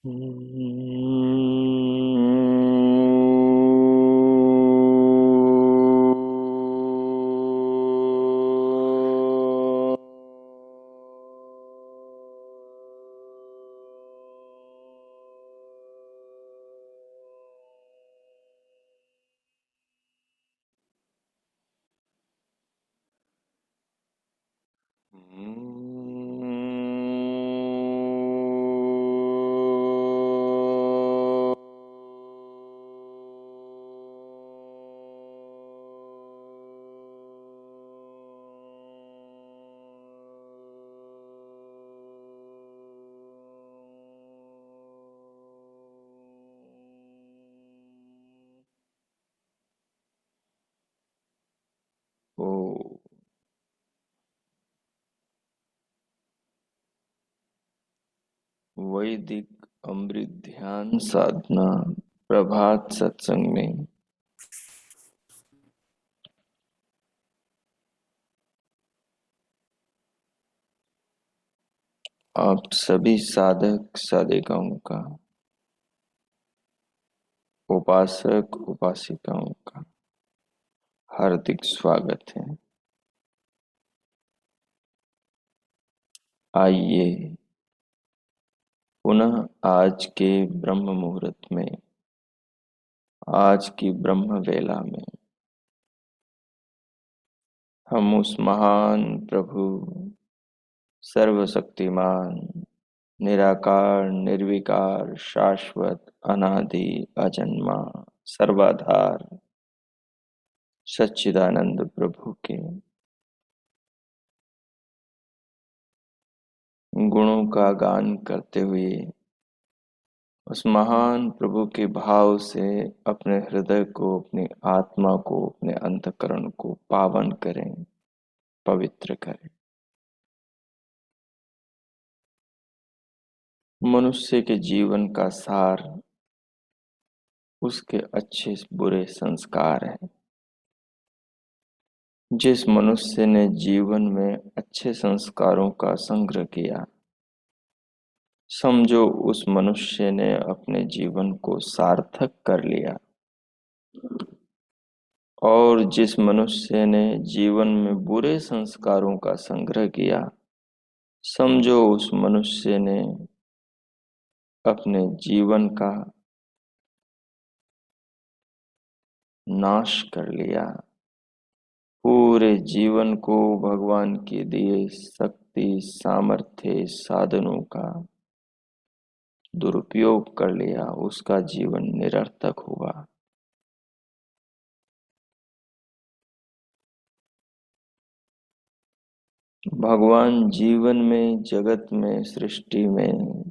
ओ वैदिक अमृत ध्यान साधना प्रभात सत्संग में आप सभी साधक साधिकाओं का, उपासक उपासिकाओं का हार्दिक स्वागत है। आइए पुनः आज के ब्रह्म मुहूर्त में, आज की ब्रह्म वेला में हम उस महान प्रभु, सर्वशक्तिमान, निराकार निर्विकार शाश्वत अनादि अजन्मा सर्वाधार सच्चिदानंद प्रभु के गुणों का गान करते हुए उस महान प्रभु के भाव से अपने हृदय को, अपनी आत्मा को, अपने अंतःकरण को पावन करें, पवित्र करें। मनुष्य के जीवन का सार उसके अच्छे बुरे संस्कार हैं। जिस मनुष्य ने जीवन में अच्छे संस्कारों का संग्रह किया, समझो उस मनुष्य ने अपने जीवन को सार्थक कर लिया। और जिस मनुष्य ने जीवन में बुरे संस्कारों का संग्रह किया, समझो उस मनुष्य ने अपने जीवन का नाश कर लिया। पूरे जीवन को भगवान के दिए शक्ति, सामर्थ्य, साधनों का दुरुपयोग कर लिया, उसका जीवन निरर्थक हुआ। भगवान जीवन में, जगत में, सृष्टि में,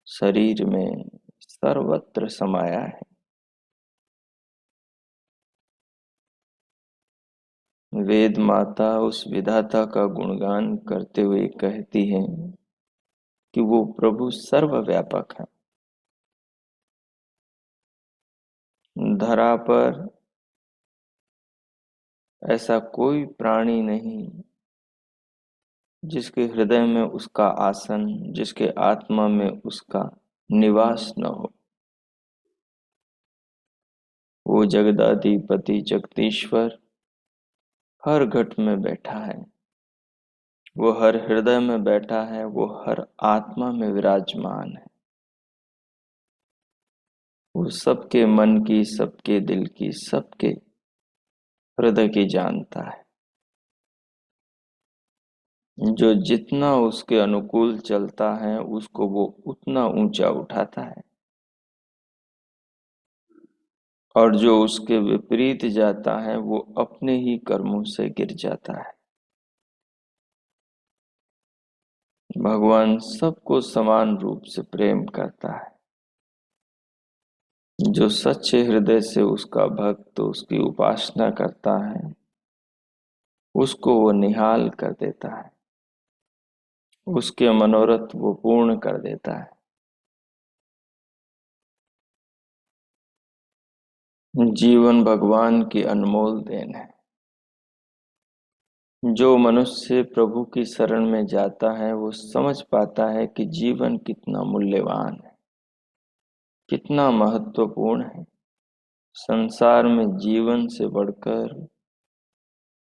शरीर में सर्वत्र समाया है। वेद माता उस विधाता का गुणगान करते हुए कहती हैं कि वो प्रभु सर्वव्यापक है। धरा पर ऐसा कोई प्राणी नहीं जिसके हृदय में उसका आसन, जिसके आत्मा में उसका निवास न हो। वो जगदाधिपति जगदीश्वर हर घट में बैठा है, वो हर हृदय में बैठा है, वो हर आत्मा में विराजमान है। वो सबके मन की, सबके दिल की, सबके हृदय की जानता है। जो जितना उसके अनुकूल चलता है, उसको वो उतना ऊंचा उठाता है, और जो उसके विपरीत जाता है वो अपने ही कर्मों से गिर जाता है। भगवान सबको समान रूप से प्रेम करता है। जो सच्चे हृदय से उसका भक्त, उसकी उपासना करता है, उसको वो निहाल कर देता है, उसके मनोरथ वो पूर्ण कर देता है। जीवन भगवान की अनमोल देन है। जो मनुष्य प्रभु की शरण में जाता है, वो समझ पाता है कि जीवन कितना मूल्यवान है। कितना महत्वपूर्ण है। संसार में जीवन से बढ़कर,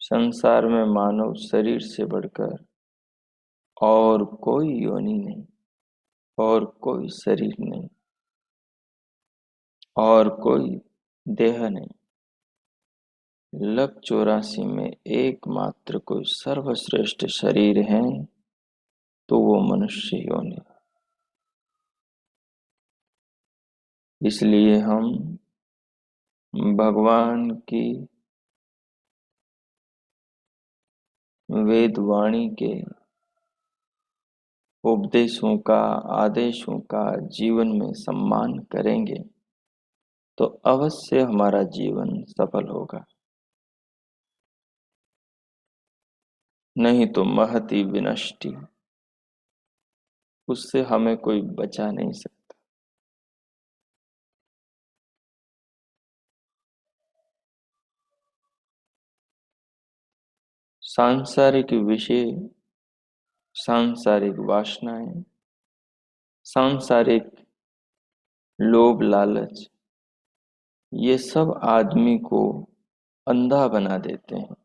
संसार में मानव शरीर से बढ़कर और कोई योनि नहीं, और कोई शरीर नहीं, और कोई देह नहीं। लक 84 में एकमात्र कोई सर्वश्रेष्ठ शरीर है तो वो मनुष्य योनि। इसलिए हम भगवान की वेद वाणी के उपदेशों का, आदेशों का जीवन में सम्मान करेंगे तो अवश्य हमारा जीवन सफल होगा, नहीं तो महती विनष्टि, उससे हमें कोई बचा नहीं सकता। सांसारिक विषय, सांसारिक वासनाएं, सांसारिक लोभ लालच, ये सब आदमी को अंधा बना देते हैं।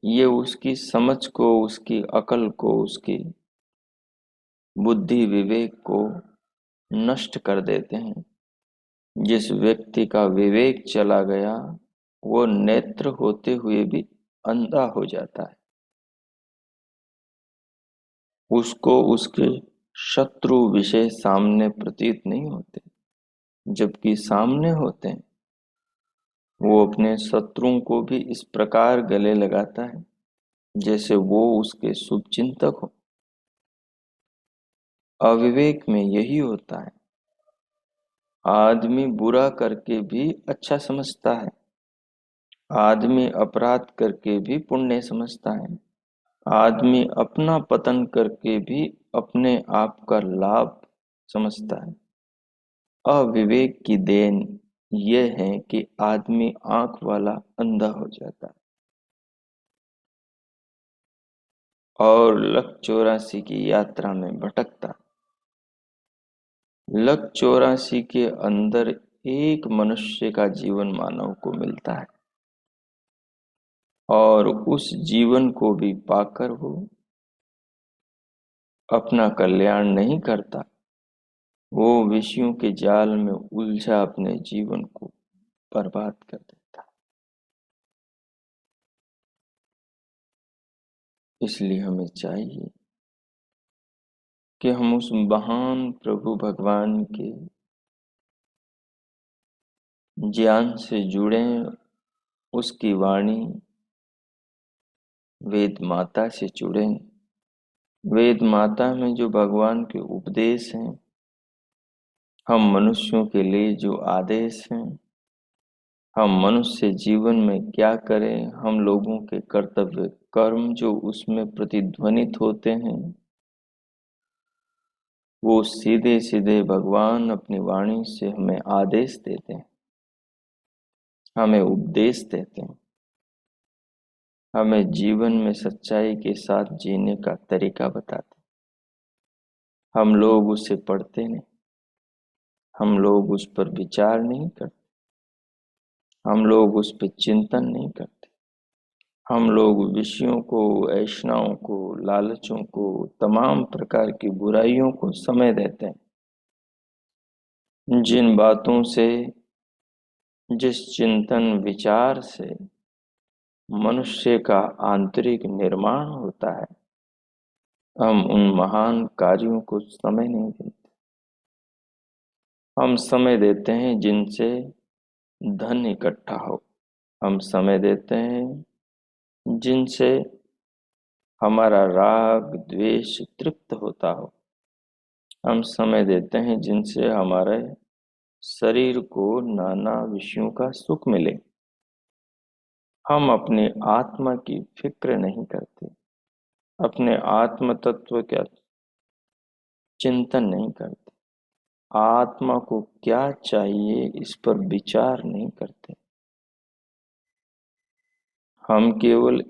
ये उसकी समझ को, उसकी अकल को, उसकी बुद्धि विवेक को नष्ट कर देते हैं। जिस व्यक्ति का विवेक चला गया वो नेत्र होते हुए भी अंधा हो जाता है। उसको उसके शत्रु विषय सामने प्रतीत नहीं होते, जबकि सामने होते हैं। वो अपने शत्रुओं को भी इस प्रकार गले लगाता है जैसे वो उसके शुभचिंतक हो। अविवेक में यही होता है। आदमी बुरा करके भी अच्छा समझता है, आदमी अपराध करके भी पुण्य समझता है, आदमी अपना पतन करके भी अपने आप का लाभ समझता है। अविवेक की देन यह है कि आदमी आंख वाला अंधा हो जाता है और लक 84 की यात्रा में भटकता। लक 84 के अंदर एक मनुष्य का जीवन मानव को मिलता है और उस जीवन को भी पाकर वो अपना कल्याण नहीं करता, वो विषयों के जाल में उलझा अपने जीवन को बर्बाद कर देता। इसलिए हमें चाहिए कि हम उस महान प्रभु भगवान के ज्ञान से जुड़ें, उसकी वाणी वेद माता से जुड़ें। वेद माता में जो भगवान के उपदेश हैं, हम मनुष्यों के लिए जो आदेश हैं, हम मनुष्य जीवन में क्या करें, हम लोगों के कर्तव्य कर्म जो उसमें प्रतिध्वनित होते हैं, वो सीधे सीधे भगवान अपनी वाणी से हमें आदेश देते हैं, हमें उपदेश देते हैं, हमें जीवन में सच्चाई के साथ जीने का तरीका बताते हैं। हम लोग उसे पढ़ते नहीं, हम लोग उस पर विचार नहीं करते, हम लोग उस पर चिंतन नहीं करते। हम लोग विषयों को, ऐषणाओं को, लालचों को, तमाम प्रकार की बुराइयों को समय देते हैं। जिन बातों से, जिस चिंतन विचार से मनुष्य का आंतरिक निर्माण होता है, हम उन महान कार्यों को समय नहीं देते। हम समय देते हैं जिनसे धन इकट्ठा हो, हम समय देते हैं जिनसे हमारा राग द्वेष तृप्त होता हो, हम समय देते हैं जिनसे हमारे शरीर को नाना विषयों का सुख मिले। हम अपने आत्मा की फिक्र नहीं करते, अपने आत्म तत्व का चिंतन नहीं करते, आत्मा को क्या चाहिए इस पर विचार नहीं करते। हम केवल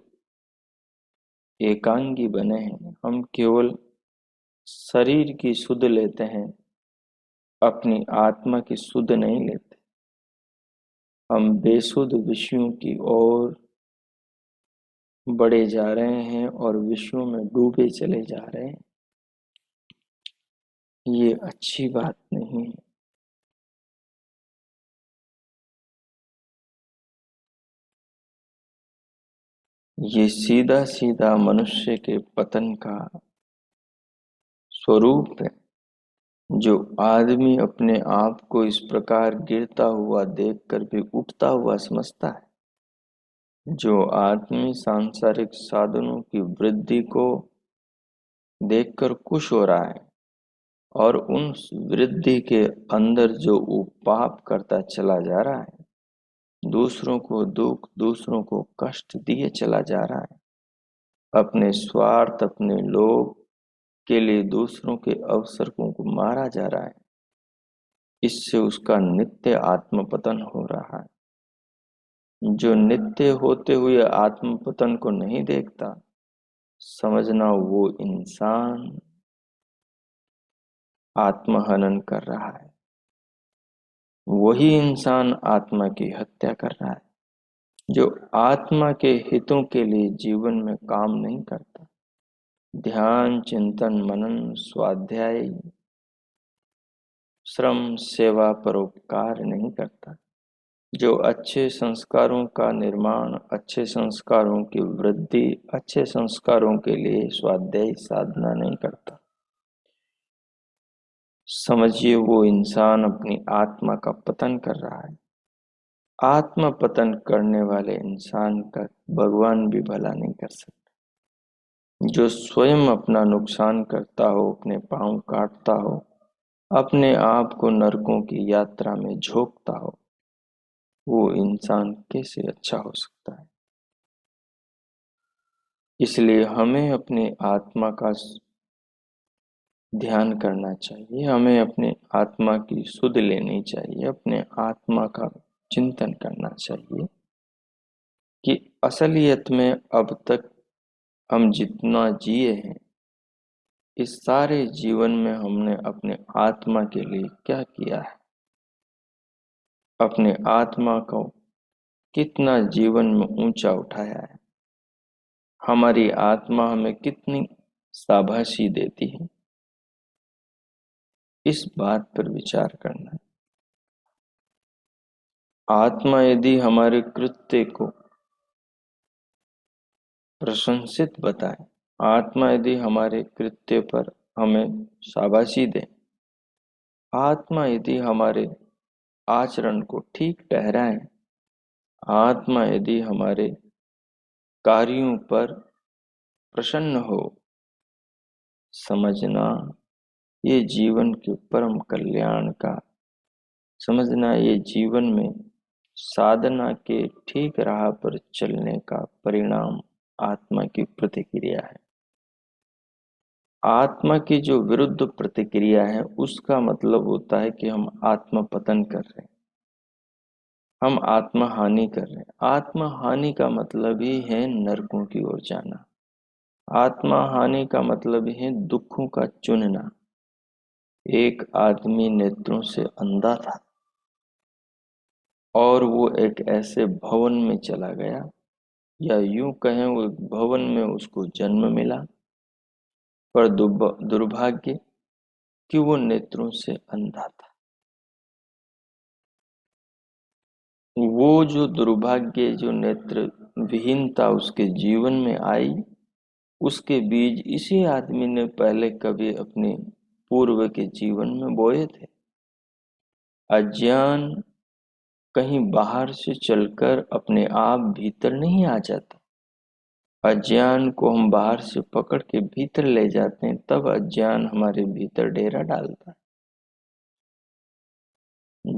एकांगी बने हैं, हम केवल शरीर की सुध लेते हैं अपनी आत्मा की सुध नहीं लेते। हम बेसुध विषयों की ओर बढ़े जा रहे हैं और विषयों में डूबे चले जा रहे हैं। ये अच्छी बात नहीं है। ये सीधा सीधा मनुष्य के पतन का स्वरूप है। जो आदमी अपने आप को इस प्रकार गिरता हुआ देखकर भी उठता हुआ समझता है, जो आदमी सांसारिक साधनों की वृद्धि को देखकर खुश हो रहा है और उन वृद्धि के अंदर जो वो पाप करता चला जा रहा है, दूसरों को दुख, दूसरों को कष्ट दिए चला जा रहा है, अपने स्वार्थ, अपने लोभ के लिए दूसरों के अवसरों को मारा जा रहा है, इससे उसका नित्य आत्मपतन हो रहा है। जो नित्य होते हुए आत्मपतन को नहीं देखता, समझना वो इंसान आत्महनन कर रहा है। वही इंसान आत्मा की हत्या कर रहा है, जो आत्मा के हितों के लिए जीवन में काम नहीं करता, ध्यान, चिंतन, मनन, स्वाध्याय, श्रम, सेवा, परोपकार नहीं करता, जो अच्छे संस्कारों का निर्माण, अच्छे संस्कारों की वृद्धि, अच्छे संस्कारों के लिए स्वाध्याय साधना नहीं करता, समझिए वो इंसान अपनी आत्मा का पतन कर रहा है। आत्मा पतन करने वाले इंसान का भगवान भी भला नहीं कर सकता। जो स्वयं अपना नुकसान करता हो, अपने पांव काटता हो, अपने आप को नरकों की यात्रा में झोंकता हो, वो इंसान कैसे अच्छा हो सकता है। इसलिए हमें अपनी आत्मा का ध्यान करना चाहिए, हमें अपने आत्मा की सुध लेनी चाहिए, अपने आत्मा का चिंतन करना चाहिए कि असलियत में अब तक हम जितना जिए हैं, इस सारे जीवन में हमने अपने आत्मा के लिए क्या किया है, अपने आत्मा को कितना जीवन में ऊंचा उठाया है, हमारी आत्मा हमें कितनी शाबाशी देती है, इस बात पर विचार करना है। आत्मा यदि हमारे कृत्य को प्रशंसित बताए, आत्मा यदि हमारे कृत्य पर हमें शाबाशी दे, आत्मा यदि हमारे आचरण को ठीक ठहराए, आत्मा यदि हमारे कार्यों पर प्रसन्न हो, समझना ये जीवन के परम कल्याण का, समझना ये जीवन में साधना के ठीक राह पर चलने का परिणाम आत्मा की प्रतिक्रिया है। आत्मा की जो विरुद्ध प्रतिक्रिया है, उसका मतलब होता है कि हम आत्म पतन कर रहे हैं, हम आत्मा हानि कर रहे हैं। आत्मा हानि का मतलब ही है नरकों की ओर जाना। आत्मा हानि का मतलब है दुखों का चुनना। एक आदमी नेत्रों से अंधा था और वो एक ऐसे भवन में चला गया, या यूं कहें वो एक भवन में उसको जन्म मिला, पर दुर्भाग्य कि वो नेत्रों से अंधा था। वो जो दुर्भाग्य, जो नेत्र विहीनता उसके जीवन में आई, उसके बीज इसी आदमी ने पहले कभी अपने पूर्व के जीवन में बोए थे। अज्ञान कहीं बाहर से चलकर अपने आप भीतर नहीं आ जाता। अज्ञान को हम बाहर से पकड़ के भीतर ले जाते हैं, तब अज्ञान हमारे भीतर डेरा डालता है।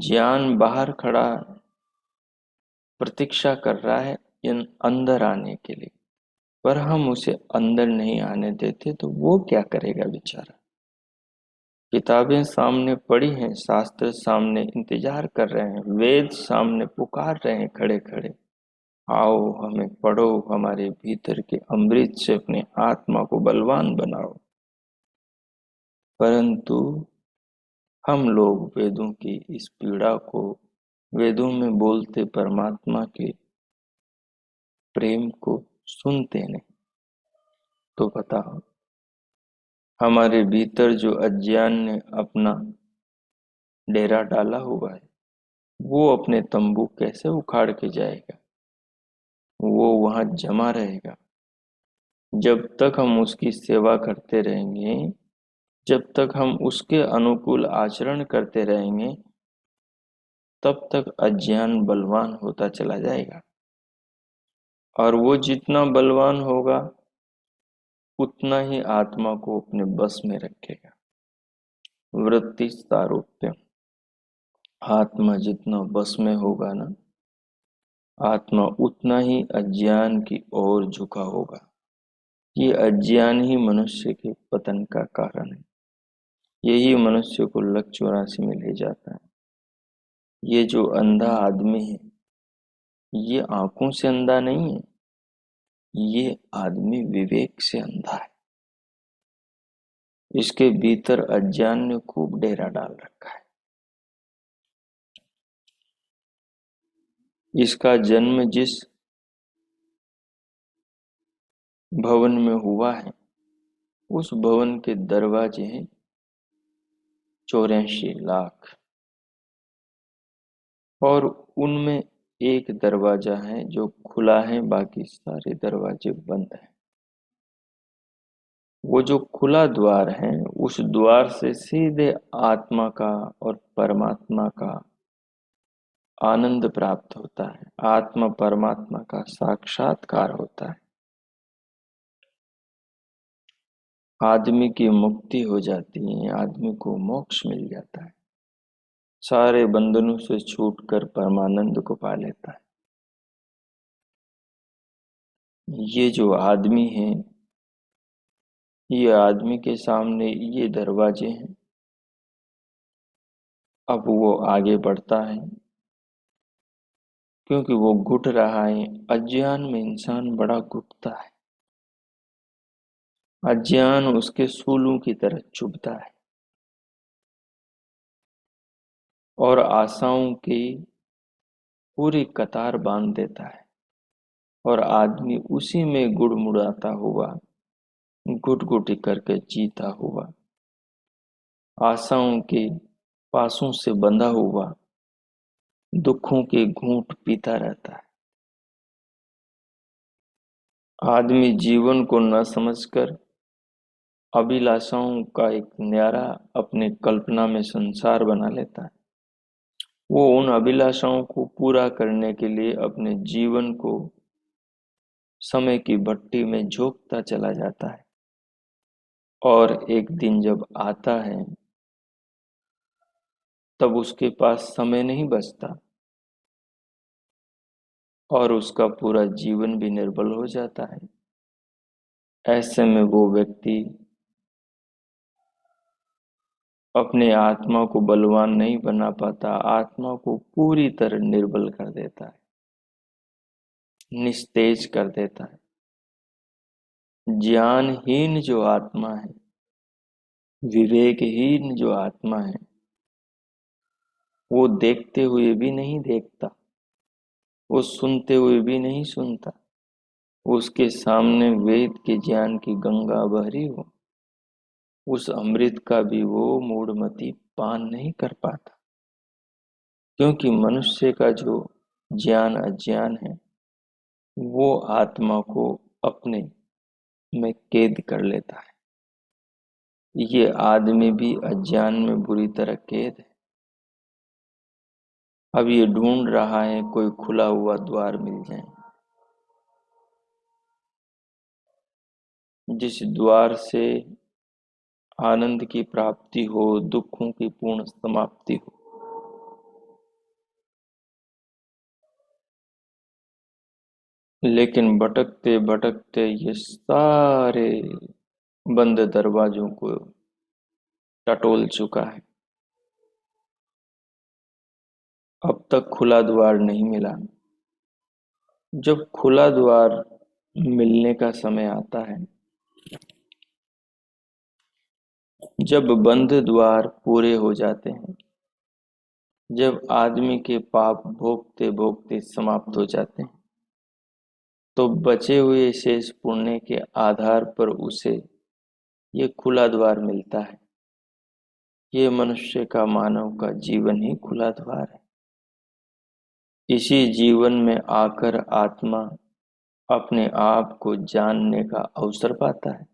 ज्ञान बाहर खड़ा प्रतीक्षा कर रहा है अंदर आने के लिए, पर हम उसे अंदर नहीं आने देते, तो वो क्या करेगा बेचारा। किताबें सामने पड़ी हैं, शास्त्र सामने इंतजार कर रहे हैं, वेद सामने पुकार रहे हैं खड़े खड़े, आओ हमें पढ़ो, हमारे भीतर के अमृत से अपने आत्मा को बलवान बनाओ। परंतु हम लोग वेदों की इस पीड़ा को, वेदों में बोलते परमात्मा के प्रेम को सुनते नहीं। तो बताओ, हमारे भीतर जो अज्ञान ने अपना डेरा डाला हुआ है, वो अपने तंबू कैसे उखाड़ के जाएगा? वो वहां जमा रहेगा। जब तक हम उसकी सेवा करते रहेंगे, जब तक हम उसके अनुकूल आचरण करते रहेंगे, तब तक अज्ञान बलवान होता चला जाएगा। और वो जितना बलवान होगा, उतना ही आत्मा को अपने बस में रखेगा। वृत्ति सारूप्य, आत्मा जितना बस में होगा ना, आत्मा उतना ही अज्ञान की ओर झुका होगा। ये अज्ञान ही मनुष्य के पतन का कारण है। यही मनुष्य को लक 84 में ले जाता है। ये जो अंधा आदमी है, ये आंखों से अंधा नहीं है, ये आदमी विवेक से अंधा है। इसके भीतर अज्ञान ने खूब डेरा डाल रखा है। इसका जन्म जिस भवन में हुआ है, उस भवन के दरवाजे हैं 84 लाख, और उनमें एक दरवाजा है जो खुला है, बाकी सारे दरवाजे बंद हैं। वो जो खुला द्वार है, उस द्वार से सीधे आत्मा का और परमात्मा का आनंद प्राप्त होता है। आत्मा परमात्मा का साक्षात्कार होता है। आदमी की मुक्ति हो जाती है, आदमी को मोक्ष मिल जाता है, सारे बंधनों से छूटकर परमानंद को पा लेता है। ये जो आदमी है, ये आदमी के सामने ये दरवाजे हैं। अब वो आगे बढ़ता है, क्योंकि वो घुट रहा है। अज्ञान में इंसान बड़ा घुटता है। अज्ञान उसके सूलों की तरह चुभता है और आशाओं की पूरी कतार बांध देता है, और आदमी उसी में गुड़मुड़ाता हुआ, घुट घुटी करके जीता हुआ, आशाओं के पासों से बंधा हुआ, दुखों के घूंट पीता रहता है। आदमी जीवन को न समझकर अभिलाषाओं का एक न्यारा अपने कल्पना में संसार बना लेता है। वो उन अभिलाषाओं को पूरा करने के लिए अपने जीवन को समय की भट्टी में झोंकता चला जाता है, और एक दिन जब आता है, तब उसके पास समय नहीं बचता, और उसका पूरा जीवन भी निर्बल हो जाता है। ऐसे में वो व्यक्ति अपने आत्मा को बलवान नहीं बना पाता, आत्मा को पूरी तरह निर्बल कर देता है, निस्तेज कर देता है। ज्ञानहीन जो आत्मा है, विवेकहीन जो आत्मा है, वो देखते हुए भी नहीं देखता, वो सुनते हुए भी नहीं सुनता। उसके सामने वेद के ज्ञान की गंगा बह रही हो, उस अमृत का भी वो मूढ़मती पान नहीं कर पाता, क्योंकि मनुष्य का जो ज्ञान अज्ञान है, वो आत्मा को अपने में कैद कर लेता है। ये आदमी भी अज्ञान में बुरी तरह कैद है। अब ये ढूंढ रहा है कोई खुला हुआ द्वार मिल जाए, जिस द्वार से आनंद की प्राप्ति हो, दुखों की पूर्ण समाप्ति हो। लेकिन भटकते भटकते ये सारे बंद दरवाजों को टटोल चुका है। अब तक खुला द्वार नहीं मिला। जब खुला द्वार मिलने का समय आता है, जब बंद द्वार पूरे हो जाते हैं, जब आदमी के पाप भोगते भोगते समाप्त हो जाते हैं, तो बचे हुए शेष पुण्य के आधार पर उसे ये खुला द्वार मिलता है। ये मनुष्य का, मानव का जीवन ही खुला द्वार है। इसी जीवन में आकर आत्मा अपने आप को जानने का अवसर पाता है।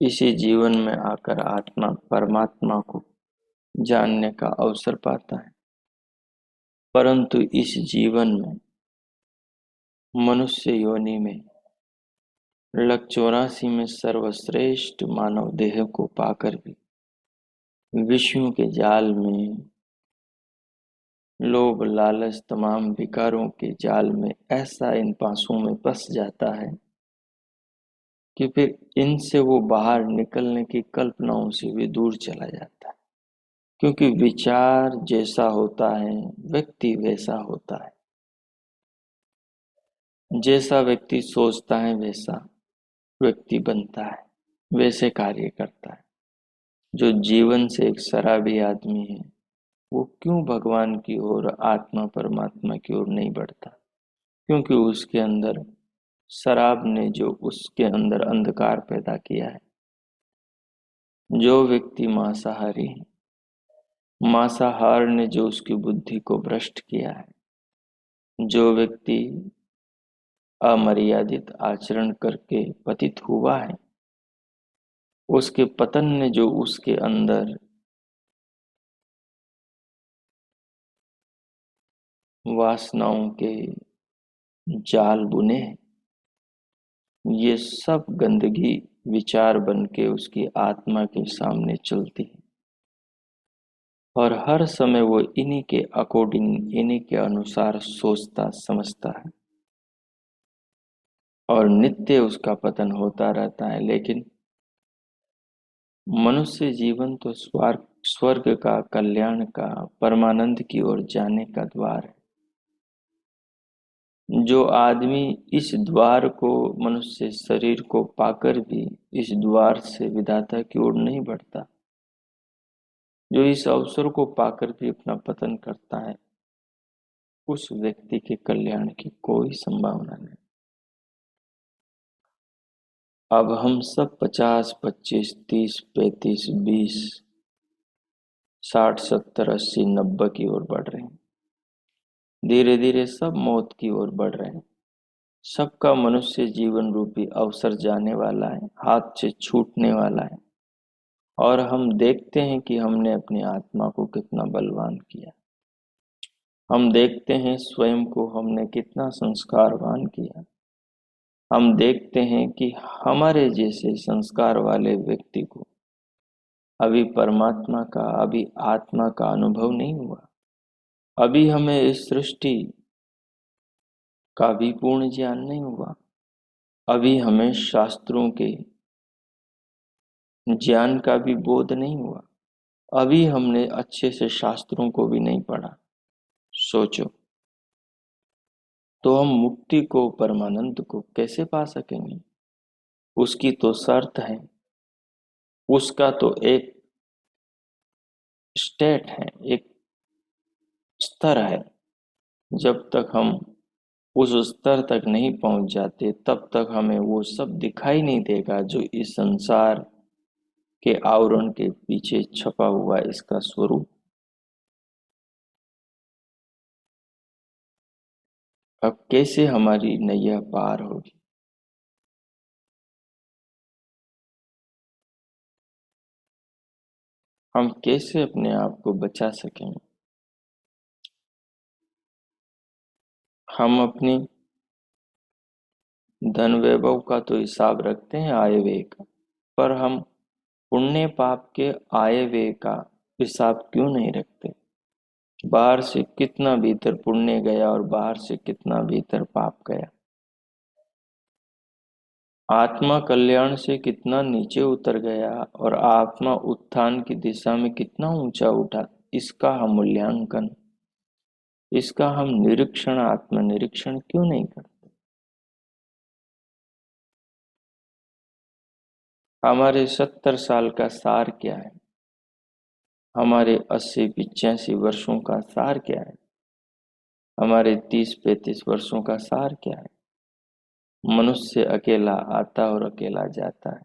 इसी जीवन में आकर आत्मा परमात्मा को जानने का अवसर पाता है। परंतु इस जीवन में, मनुष्य योनि में, 184 में सर्वश्रेष्ठ मानव देह को पाकर भी विषयों के जाल में, लोभ लालच तमाम विकारों के जाल में ऐसा इन पासों में फंस जाता है कि फिर इनसे वो बाहर निकलने की कल्पनाओं से भी दूर चला जाता है। क्योंकि विचार जैसा होता है, व्यक्ति वैसा होता है। जैसा व्यक्ति सोचता है वैसा व्यक्ति बनता है, वैसे कार्य करता है। जो जीवन से एक शराबी आदमी है, वो क्यों भगवान की ओर, आत्मा परमात्मा की ओर नहीं बढ़ता? क्योंकि उसके अंदर शराब ने जो उसके अंदर अंधकार पैदा किया है। जो व्यक्ति मांसाहारी है, मांसाहार ने जो उसकी बुद्धि को भ्रष्ट किया है। जो व्यक्ति अमर्यादित आचरण करके पतित हुआ है, उसके पतन ने जो उसके अंदर वासनाओं के जाल बुने हैं, ये सब गंदगी विचार बन के उसकी आत्मा के सामने चलती है। और हर समय वो इन्हीं के अकॉर्डिंग, इन्हीं के अनुसार सोचता समझता है, और नित्य उसका पतन होता रहता है। लेकिन मनुष्य जीवन तो स्वर्ग का, कल्याण का, परमानंद की ओर जाने का द्वार है। जो आदमी इस द्वार को, मनुष्य शरीर को पाकर भी इस द्वार से विधाता की ओर नहीं बढ़ता, जो इस अवसर को पाकर भी अपना पतन करता है, उस व्यक्ति के कल्याण की कोई संभावना नहीं। अब हम सब 50, 25, 30, 35, 20, 60, 70, 80, 90 की ओर बढ़ रहे हैं। धीरे धीरे सब मौत की ओर बढ़ रहे हैं। सबका मनुष्य जीवन रूपी अवसर जाने वाला है, हाथ से छूटने वाला है। और हम देखते हैं कि हमने अपनी आत्मा को कितना बलवान किया। हम देखते हैं स्वयं को हमने कितना संस्कारवान किया। हम देखते हैं कि हमारे जैसे संस्कार वाले व्यक्ति को अभी परमात्मा का, अभी आत्मा का अनुभव नहीं हुआ। अभी हमें इस सृष्टि का भी पूर्ण ज्ञान नहीं हुआ। अभी हमें शास्त्रों के ज्ञान का भी बोध नहीं हुआ। अभी हमने अच्छे से शास्त्रों को भी नहीं पढ़ा। सोचो, तो हम मुक्ति को, परमानंद को कैसे पा सकेंगे? उसकी तो शर्त है, उसका तो एक स्टेट है, एक स्तर है। जब तक हम उस स्तर तक नहीं पहुंच जाते, तब तक हमें वो सब दिखाई नहीं देगा जो इस संसार के आवरण के पीछे छपा हुआ है, इसका स्वरूप। अब कैसे हमारी नैया पार होगी? हम कैसे अपने आप को बचा सकेंगे? हम अपनी धन वैभव का तो हिसाब रखते हैं, आय व्यय का, पर हम पुण्य पाप के आय व्यय का हिसाब क्यों नहीं रखते? बाहर से कितना भीतर पुण्य गया और बाहर से कितना भीतर पाप गया। आत्मा कल्याण से कितना नीचे उतर गया और आत्मा उत्थान की दिशा में कितना ऊंचा उठा, इसका हम मूल्यांकन, इसका हम निरीक्षण, आत्मनिरीक्षण क्यों नहीं करते? हमारे 70 साल का सार क्या है? हमारे 80-85 वर्षों का सार क्या है? हमारे 30-35 वर्षों का सार क्या है? मनुष्य अकेला आता और अकेला जाता है,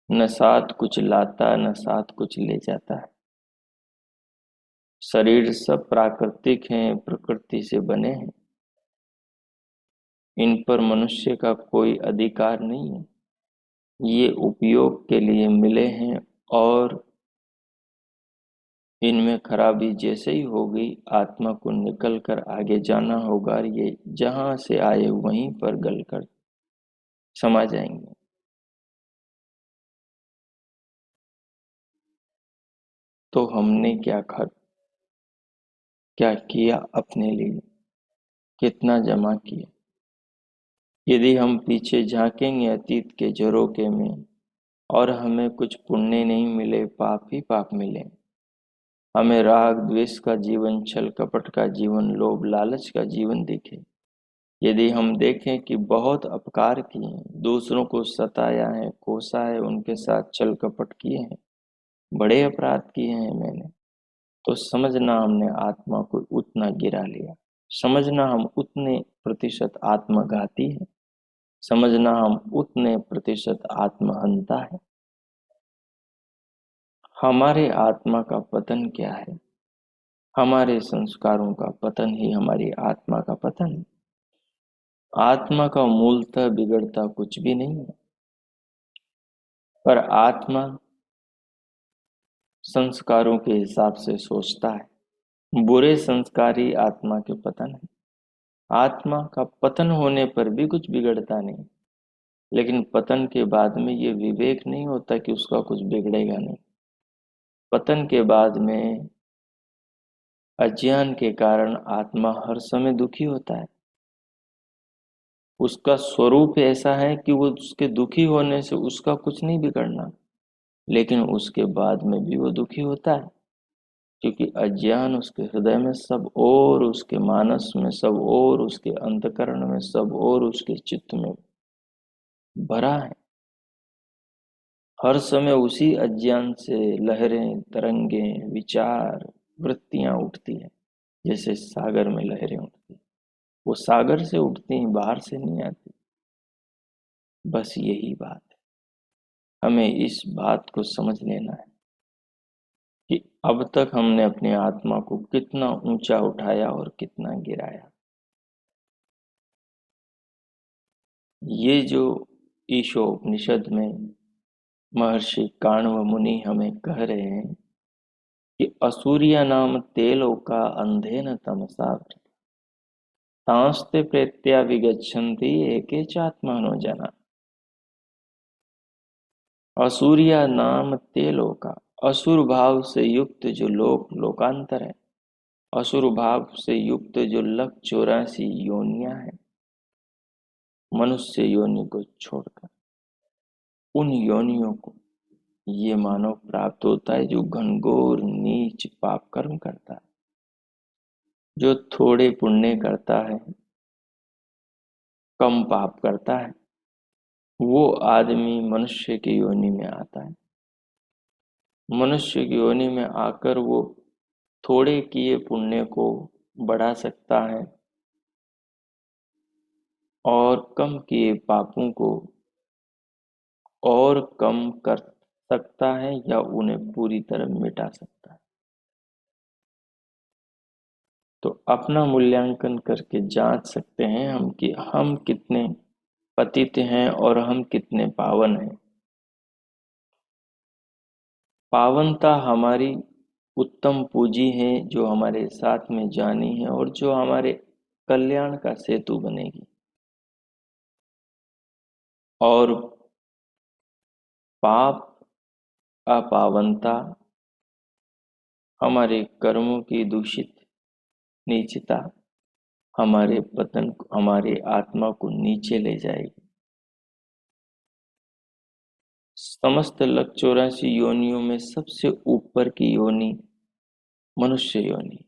न साथ कुछ लाता न साथ कुछ ले जाता है। शरीर सब प्राकृतिक हैं, प्रकृति से बने हैं, इन पर मनुष्य का कोई अधिकार नहीं है। ये उपयोग के लिए मिले हैं और इनमें खराबी जैसे ही होगी, आत्मा को निकल कर आगे जाना होगा। ये जहां से आए वहीं पर गल कर समा जाएंगे। तो हमने क्या किया अपने लिए, कितना जमा किया? यदि हम पीछे झांकेंगे अतीत के झरोखे में और हमें कुछ पुण्य नहीं मिले, पाप ही पाप मिले, हमें राग द्वेष का जीवन, छल कपट का जीवन, लोभ लालच का जीवन दिखे, यदि हम देखें कि बहुत अपकार किए हैं, दूसरों को सताया है, कोसा है, उनके साथ छल कपट किए हैं, बड़े अपराध किए हैं मैंने, तो समझना हमने आत्मा को उतना गिरा लिया। समझना हम उतने प्रतिशत आत्मघाती हैं। समझना हम उतने प्रतिशत आत्महंता है। हमारे आत्मा का पतन क्या है? हमारे संस्कारों का पतन ही हमारी आत्मा का पतन है। आत्मा का मूलतः बिगड़ता कुछ भी नहीं है, पर आत्मा संस्कारों के हिसाब से सोचता है। बुरे संस्कार ही आत्मा के पतन है। आत्मा का पतन होने पर भी कुछ बिगड़ता नहीं, लेकिन पतन के बाद में ये विवेक नहीं होता कि उसका कुछ बिगड़ेगा नहीं। पतन के बाद में अज्ञान के कारण आत्मा हर समय दुखी होता है। उसका स्वरूप ऐसा है कि वो उसके दुखी होने से उसका कुछ नहीं बिगड़ना, लेकिन उसके बाद में भी वो दुखी होता है, क्योंकि अज्ञान उसके हृदय में सब और, उसके मानस में सब और, उसके अंतकरण में सब और, उसके चित्त में भरा है। हर समय उसी अज्ञान से लहरें, तरंगें, विचार, वृत्तियां उठती हैं, जैसे सागर में लहरें उठती। वो सागर से उठती हैं, बाहर से नहीं आती। बस यही बात है। हमें इस बात को समझ लेना है कि अब तक हमने अपनी आत्मा को कितना ऊंचा उठाया और कितना गिराया। ये जो ईशोपनिषद में महर्षि काण्व मुनि हमें कह रहे हैं कि असूर्या नाम ते लोका अंधेन तमसा तांस्ते प्रेत्या विगच्छन्ति एके चात्मानो जना। असूर्या नाम ते लोका, असुर भाव से युक्त जो लोकांतर है, असुर भाव से युक्त जो 1,84 योनियां हैं, मनुष्य योनि को छोड़कर उन योनियों को ये मानव प्राप्त होता है जो घनघोर नीच पाप कर्म करता है, जो थोड़े पुण्य करता है, कम पाप करता है। वो आदमी मनुष्य की योनि में आता है। मनुष्य की योनि में आकर वो थोड़े किए पुण्य को बढ़ा सकता है और कम किए पापों को और कम कर सकता है या उन्हें पूरी तरह मिटा सकता है। तो अपना मूल्यांकन करके जांच सकते हैं हम कि हम कितने पतित हैं और हम कितने पावन हैं। पावनता हमारी उत्तम पूंजी है जो हमारे साथ में जानी है और जो हमारे कल्याण का सेतु बनेगी। और पाप, अपावनता हमारे कर्मों की दूषित नीचता हमारे पतन, हमारी आत्मा को नीचे ले जाएगी। समस्त 1,84 योनियों में सबसे ऊपर की योनि मनुष्य योनि,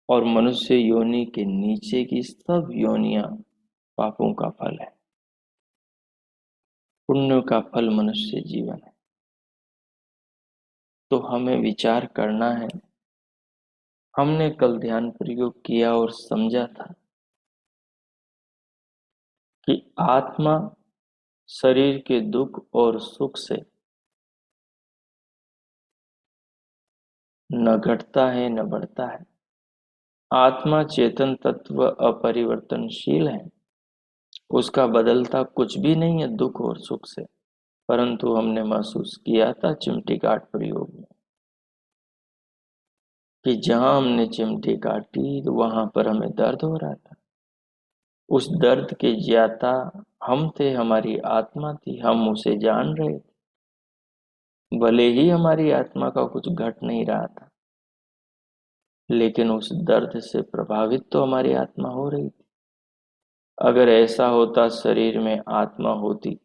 और मनुष्य योनि के नीचे की सब योनियां पापों का फल है। पुण्य का फल मनुष्य जीवन है। तो हमें विचार करना है। हमने कल ध्यान प्रयोग किया और समझा था कि आत्मा शरीर के दुख और सुख से न घटता है न बढ़ता है। आत्मा चेतन तत्व अपरिवर्तनशील है। उसका बदलता कुछ भी नहीं है दुख और सुख से। परंतु हमने महसूस किया था चिमटी काट प्रयोग में कि जहां हमने चिमटी काटी तो वहां पर हमें दर्द हो रहा था। उस दर्द के ज्ञाता हम थे, हमारी आत्मा थी, हम उसे जान रहे थे। भले ही हमारी आत्मा का कुछ घट नहीं रहा था, लेकिन उस दर्द से प्रभावित तो हमारी आत्मा हो रही थी। अगर ऐसा होता शरीर में आत्मा होती,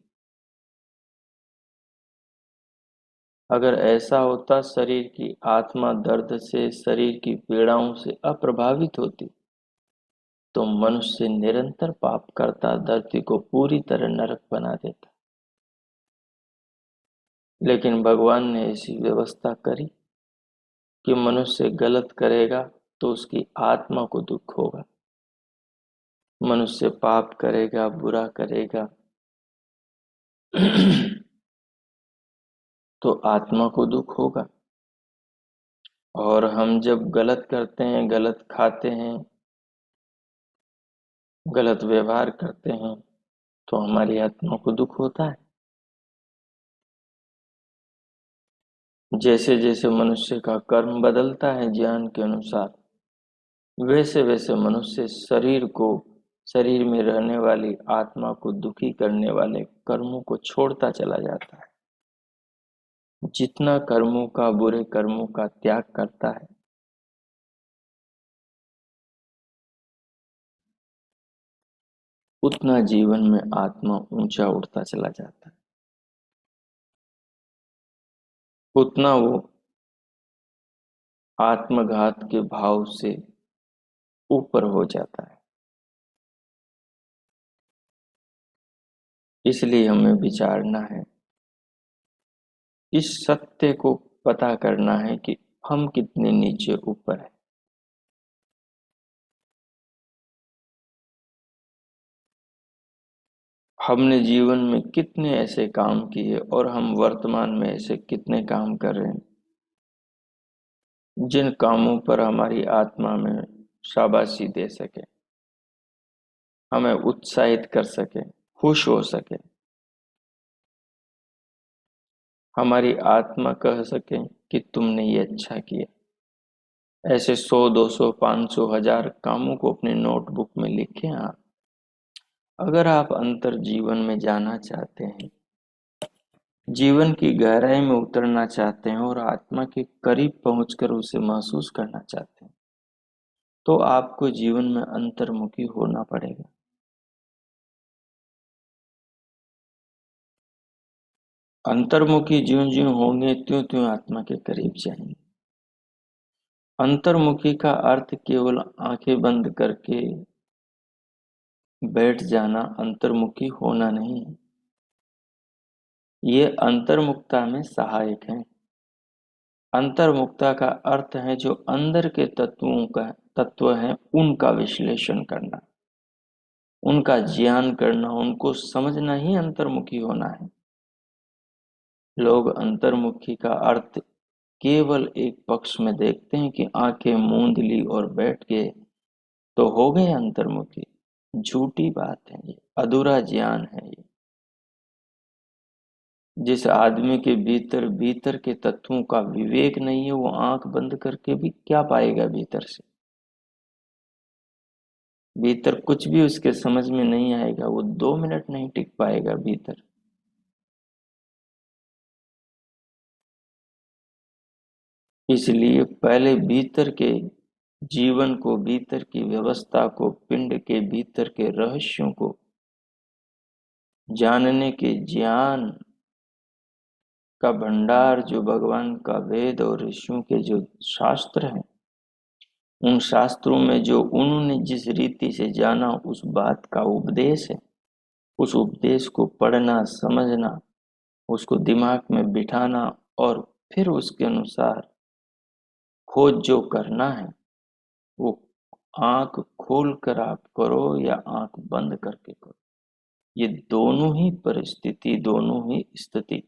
अगर ऐसा होता शरीर की आत्मा दर्द से, शरीर की पीड़ाओं से अप्रभावित होती, तो मनुष्य निरंतर पाप करता, धरती को पूरी तरह नरक बना देता। लेकिन भगवान ने ऐसी व्यवस्था करी कि मनुष्य गलत करेगा तो उसकी आत्मा को दुख होगा। मनुष्य पाप करेगा, बुरा करेगा तो आत्मा को दुख होगा। और हम जब गलत करते हैं, गलत खाते हैं, गलत व्यवहार करते हैं, तो हमारी आत्मा को दुख होता है। जैसे जैसे मनुष्य का कर्म बदलता है ज्ञान के अनुसार, वैसे वैसे मनुष्य शरीर को, शरीर में रहने वाली आत्मा को दुखी करने वाले कर्मों को छोड़ता चला जाता है। जितना कर्मों का, बुरे कर्मों का त्याग करता है, उतना जीवन में आत्मा ऊंचा उठता चला जाता है, उतना वो आत्मघात के भाव से ऊपर हो जाता है। इसलिए हमें विचारना है, इस सत्य को पता करना है कि हम कितने नीचे ऊपर हैं। हमने जीवन में कितने ऐसे काम किए और हम वर्तमान में ऐसे कितने काम कर रहे हैं जिन कामों पर हमारी आत्मा में शाबाशी दे सके, हमें उत्साहित कर सके, खुश हो सके, हमारी आत्मा कह सके कि तुमने ये अच्छा किया। ऐसे 100, 200, 500, 1000 कामों को अपने नोटबुक में लिखें आप। अगर आप अंतर जीवन में जाना चाहते हैं, जीवन की गहराई में उतरना चाहते हैं और आत्मा के करीब पहुंचकर उसे महसूस करना चाहते हैं, तो आपको जीवन में अंतर्मुखी होना पड़ेगा। अंतर्मुखी ज्यों ज्यों होंगे त्यों त्यों आत्मा के करीब जाएंगे। अंतर्मुखी का अर्थ केवल आंखें बंद करके बैठ जाना अंतर्मुखी होना नहीं है। ये अंतर्मुखता में सहायक है। अंतर्मुखता का अर्थ है जो अंदर के तत्वों का तत्व है उनका विश्लेषण करना, उनका ज्ञान करना, उनको समझना ही अंतर्मुखी होना है। लोग अंतर्मुखी का अर्थ केवल एक पक्ष में देखते हैं कि आंखें मूंद ली और बैठ गए तो हो गए अंतर्मुखी। झूठी बात है ये, अधूरा ज्ञान है ये। जिस आदमी के भीतर भीतर के तत्वों का विवेक नहीं है, वो आंख बंद करके भी क्या पाएगा भीतर से? भीतर कुछ भी उसके समझ में नहीं आएगा, वो 2 मिनट नहीं टिक पाएगा भीतर। इसलिए पहले भीतर के जीवन को, भीतर की व्यवस्था को, पिंड के भीतर के रहस्यों को जानने के ज्ञान का भंडार, जो भगवान का वेद और ऋषियों के जो शास्त्र हैं, उन शास्त्रों में जो उन्होंने जिस रीति से जाना, उस बात का उपदेश है, उस उपदेश को पढ़ना, समझना, उसको दिमाग में बिठाना और फिर उसके अनुसार खोज जो करना है वो आंख खोल कर आप करो या आंख बंद करके करो। ये दोनों ही परिस्थिति, दोनों ही स्थिति,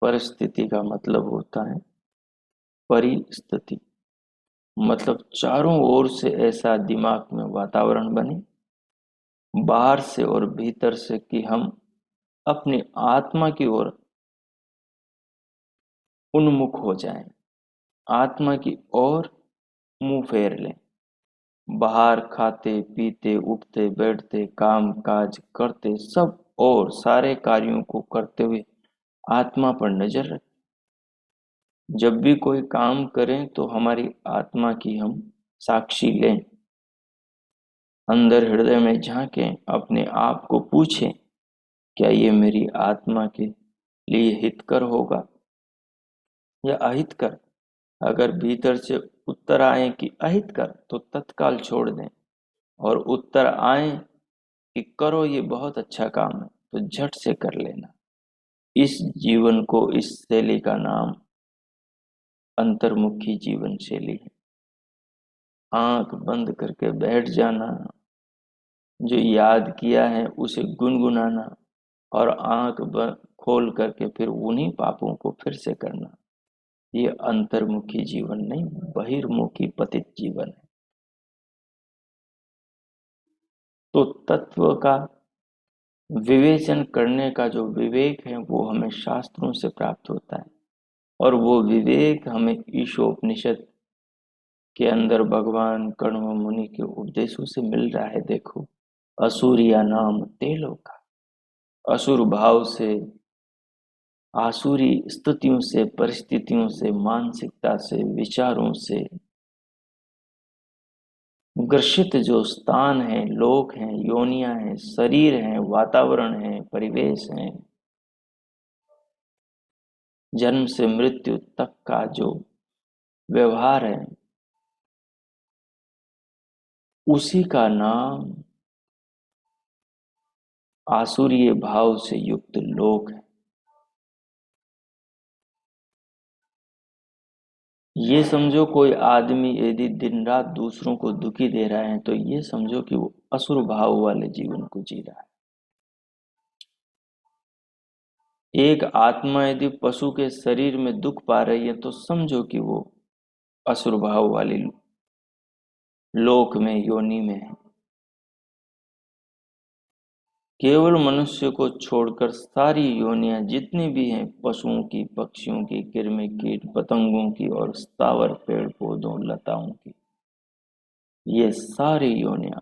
परिस्थिति का मतलब होता है परिस्थिति, मतलब चारों ओर से ऐसा दिमाग में वातावरण बने, बाहर से और भीतर से, कि हम अपनी आत्मा की ओर उन्मुख हो जाएं, आत्मा की ओर मुंह फेर लें। बाहर खाते पीते उठते बैठते काम काज करते सब और सारे कार्यों को करते हुए आत्मा पर नजर रखें। जब भी कोई काम करें तो हमारी आत्मा की हम साक्षी लें, अंदर हृदय में झांकें, अपने आप को पूछें, क्या ये मेरी आत्मा के लिए हितकर होगा या अहितकर? अगर भीतर से उत्तर आए कि अहितकर तो तत्काल छोड़ दें, और उत्तर आए कि करो ये बहुत अच्छा काम है तो झट से कर लेना। इस जीवन को, इस शैली का नाम अंतर्मुखी जीवन शैली है। आंख बंद करके बैठ जाना, जो याद किया है उसे गुनगुनाना, और आंख खोल करके फिर उन्हीं पापों को फिर से करना। ये अंतर्मुखी जीवन नहीं, बहिर्मुखी पतित जीवन है। तो तत्व का विवेचन करने का जो विवेक है वो हमें शास्त्रों से प्राप्त होता है, और वो विवेक हमें ईशोपनिषद के अंदर भगवान कण्व मुनि के उपदेशों से मिल रहा है। देखो, असुरिया नाम तेलो का, असुर भाव से, आसुरी स्थितियों से, परिस्थितियों से, मानसिकता से, विचारों से ग्रसित जो स्थान है, लोक हैं, योनियां हैं, शरीर हैं, वातावरण है, परिवेश है, जन्म से मृत्यु तक का जो व्यवहार है, उसी का नाम आसुरीय भाव से युक्त लोक है। ये समझो, कोई आदमी यदि दिन रात दूसरों को दुखी दे रहा है तो ये समझो कि वो असुर भाव वाले जीवन को जी रहा है। एक आत्मा यदि पशु के शरीर में दुख पा रही है तो समझो कि वो असुर भाव वाली लोक में, योनि में है। केवल मनुष्य को छोड़कर सारी योनियां जितनी भी हैं, पशुओं की, पक्षियों की, कृमि कीट पतंगों की और स्थावर पेड़ पौधों लताओं की, ये सारी योनियां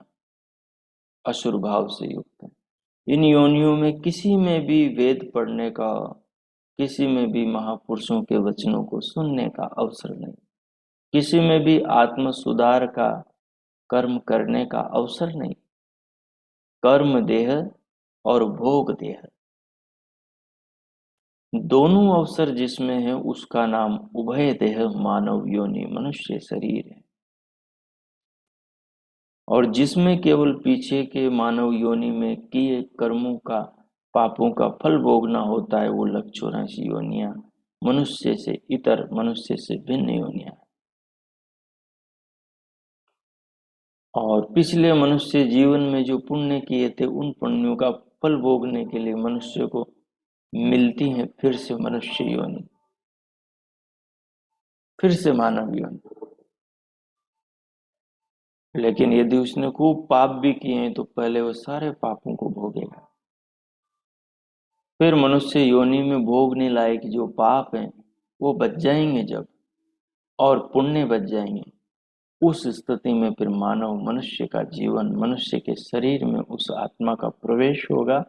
असुर भाव से युक्त हैं। इन योनियों में किसी में भी वेद पढ़ने का, किसी में भी महापुरुषों के वचनों को सुनने का अवसर नहीं, किसी में भी आत्म सुधार का, कर्म करने का अवसर नहीं। कर्म देह और भोग देह, दोनों अवसर जिसमें है उसका नाम उभय देह मानव योनि, मनुष्य शरीर है। और जिसमें केवल पीछे के मानव योनि में किए कर्मों का, पापों का फल भोगना होता है, वो 184 योनियां मनुष्य से इतर, मनुष्य से भिन्न योनियां। और पिछले मनुष्य जीवन में जो पुण्य किए थे उन पुण्यों का फल भोगने के लिए मनुष्य को मिलती है फिर से मनुष्य योनि, फिर से मानव योनि। लेकिन यदि उसने खूब पाप भी किए हैं तो पहले वो सारे पापों को भोगेगा। फिर मनुष्य योनि में भोगने लायक जो पाप हैं वो बच जाएंगे जब, और पुण्य बच जाएंगे, उस स्थिति में फिर मानव, मनुष्य का जीवन, मनुष्य के शरीर में उस आत्मा का प्रवेश होगा,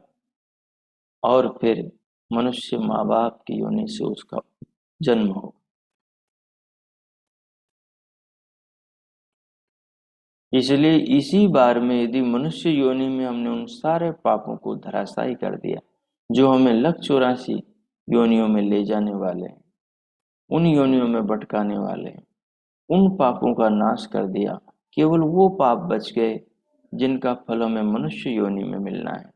और फिर मनुष्य माँ बाप की योनि से उसका जन्म होगा। इसलिए इसी बार में यदि मनुष्य योनि में हमने उन सारे पापों को धराशायी कर दिया जो हमें 184 योनियों में ले जाने वाले हैं, उन योनियों में भटकाने वाले हैं, उन पापों का नाश कर दिया, केवल वो पाप बच गए जिनका फल हमें मनुष्य योनि में मिलना है,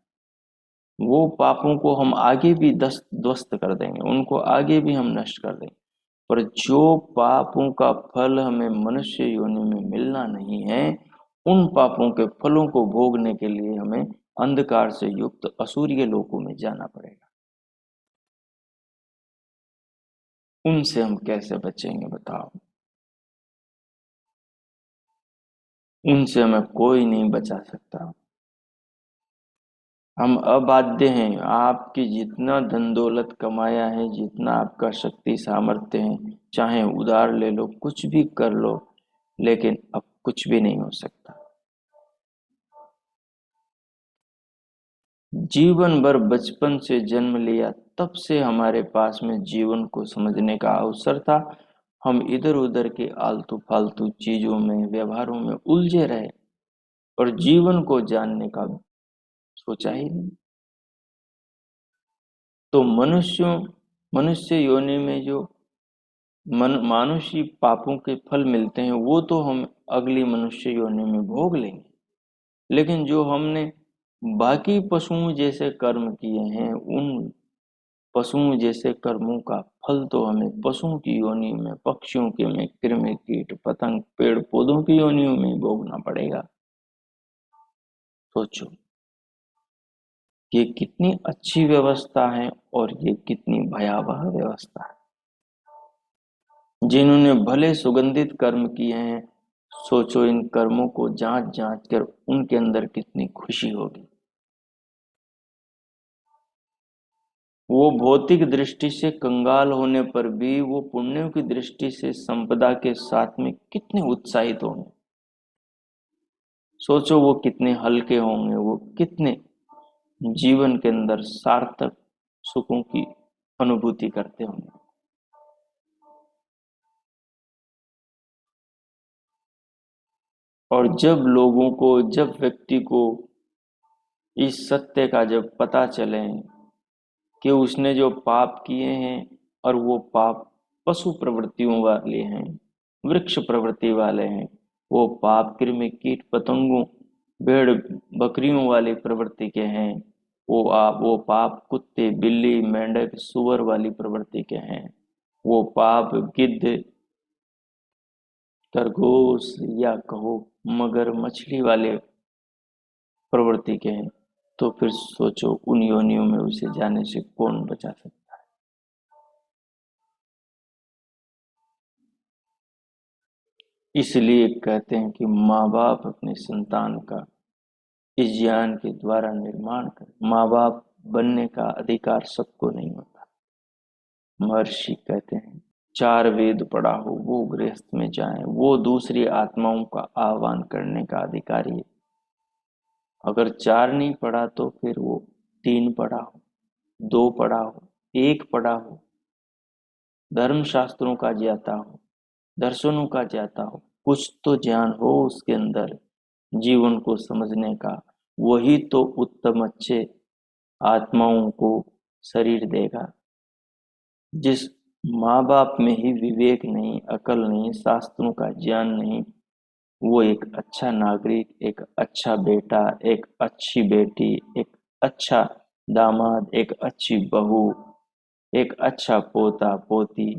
वो पापों को हम आगे भी ध्वस्त कर देंगे, उनको आगे भी हम नष्ट कर देंगे। पर जो पापों का फल हमें मनुष्य योनि में मिलना नहीं है, उन पापों के फलों को भोगने के लिए हमें अंधकार से युक्त असुरीय लोकों में जाना पड़ेगा। उनसे हम कैसे बचेंगे बताओ? उनसे हमें कोई नहीं बचा सकता। हम अबाध्य हैं। आपकी जितना धन दौलत कमाया है, जितना आपका शक्ति सामर्थ्य है, चाहे उधार ले लो, कुछ भी कर लो, लेकिन अब कुछ भी नहीं हो सकता। जीवन भर बचपन से जन्म लिया, तब से हमारे पास में जीवन को समझने का अवसर था। हम इधर उधर के आलतू फालतू चीजों में, व्यवहारों में उलझे रहे और जीवन को जानने का सोचा ही नहीं। तो मनुष्य योनि में जो मानुषी पापों के फल मिलते हैं, वो तो हम अगली मनुष्य योनि में भोग लेंगे। लेकिन जो हमने बाकी पशुओं जैसे कर्म किए हैं, उन पशुओं जैसे कर्मों का फल तो हमें पशुओं की योनि में, पक्षियों के में, कृमि कीट पतंग पेड़ पौधों की योनियों में भोगना पड़ेगा। सोचो, ये कितनी अच्छी व्यवस्था है और ये कितनी भयावह व्यवस्था है। जिन्होंने भले सुगंधित कर्म किए हैं, सोचो इन कर्मों को जांच जांच कर उनके अंदर कितनी खुशी होगी। वो भौतिक दृष्टि से कंगाल होने पर भी वो पुण्यों की दृष्टि से संपदा के साथ में कितने उत्साहित होंगे। सोचो वो कितने हल्के होंगे, वो कितने जीवन के अंदर सार्थक सुखों की अनुभूति करते होंगे। और जब व्यक्ति को इस सत्य का जब पता चले कि उसने जो पाप किए हैं और वो पाप पशु प्रवृत्तियों वाले हैं, वृक्ष प्रवृत्ति वाले हैं, वो पाप कृमि कीट पतंगों, भेड़ बकरियों वाली प्रवृत्ति के हैं, वो पाप कुत्ते बिल्ली मेंढक सुअर वाली प्रवृत्ति के हैं, वो पाप गिद्ध खरगोश या कहो मगर मछली वाले प्रवृत्ति के हैं, तो फिर सोचो उन योनियों में उसे जाने से कौन बचा सकता है। इसलिए कहते हैं कि माँ बाप अपने संतान का इस ज्ञान के द्वारा निर्माण करें। माँ बाप बनने का अधिकार सबको नहीं होता। महर्षि कहते हैं, चार वेद पढ़ा हो वो गृहस्थ में जाए, वो दूसरी आत्माओं का आह्वान करने का अधिकारी है। अगर चार नहीं पढ़ा तो फिर वो तीन पढ़ा हो, दो पढ़ा हो, एक पढ़ा हो, धर्म शास्त्रों का ज्ञाता हो, दर्शनों का ज्ञाता हो, कुछ तो ज्ञान हो उसके अंदर जीवन को समझने का। वही तो उत्तम अच्छे आत्माओं को शरीर देगा। जिस माँ बाप में ही विवेक नहीं, अकल नहीं, शास्त्रों का ज्ञान नहीं, वो एक अच्छा नागरिक, एक अच्छा बेटा, एक अच्छी बेटी, एक अच्छा दामाद, एक अच्छी बहू, एक अच्छा पोता पोती,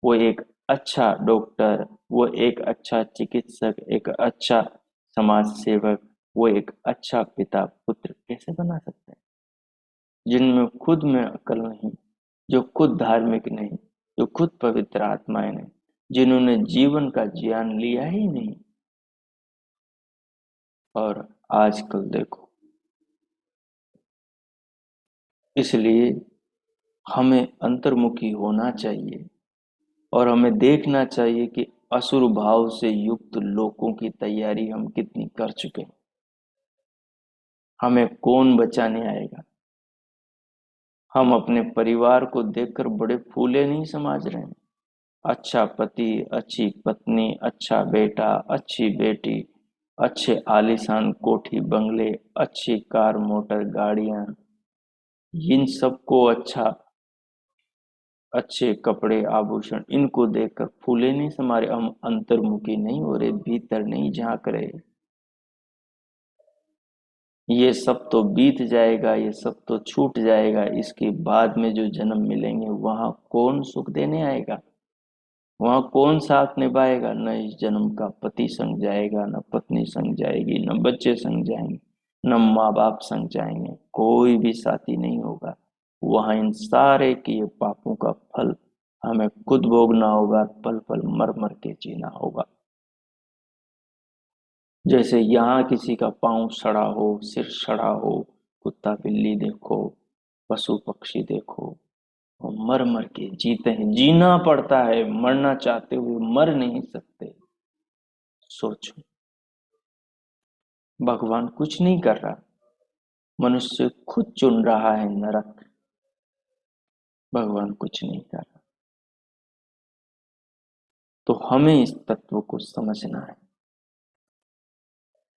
वो एक अच्छा डॉक्टर, वो एक अच्छा चिकित्सक, एक अच्छा समाज सेवक, वो एक अच्छा पिता पुत्र कैसे बना सकते हैं? जिनमें खुद में अकल नहीं, जो खुद धार्मिक नहीं, जो खुद पवित्र आत्माएं नहीं, जिन्होंने जीवन का ज्ञान लिया ही नहीं। और आजकल देखो, इसलिए हमें अंतर्मुखी होना चाहिए और हमें देखना चाहिए कि असुर भाव से युक्त लोगों की तैयारी हम कितनी कर चुके हैं। हमें कौन बचाने आएगा? हम अपने परिवार को देखकर बड़े फूले नहीं समझ रहे हैं। अच्छा पति, अच्छी पत्नी, अच्छा बेटा, अच्छी बेटी, अच्छे आलीशान कोठी बंगले, अच्छी कार मोटर गाड़ियां, इन सबको अच्छे कपड़े आभूषण, इनको देखकर फूले नहीं समारे, हम अंतर्मुखी नहीं हो रहे, भीतर नहीं झांक रहे। ये सब तो बीत जाएगा, ये सब तो छूट जाएगा, इसके बाद में जो जन्म मिलेंगे वहां कौन सुख देने आएगा? वहां कौन साथ निभाएगा? न इस जन्म का पति संग जाएगा, न पत्नी संग जाएगी, न बच्चे संग जाएंगे, न माँ बाप संग जाएंगे, कोई भी साथी नहीं होगा। वहां इन सारे किए पापों का फल हमें खुद भोगना होगा, पल पल मर मर के जीना होगा। जैसे यहाँ किसी का पाँव सड़ा हो, सिर सड़ा हो, कुत्ता बिल्ली देखो, पशु पक्षी देखो, वो मर मर के जीते हैं, जीना पड़ता है, मरना चाहते हुए मर नहीं सकते। सोचो, भगवान कुछ नहीं कर रहा, मनुष्य खुद चुन रहा है नरक। भगवान कुछ नहीं कर रहा। तो हमें इस तत्व को समझना है।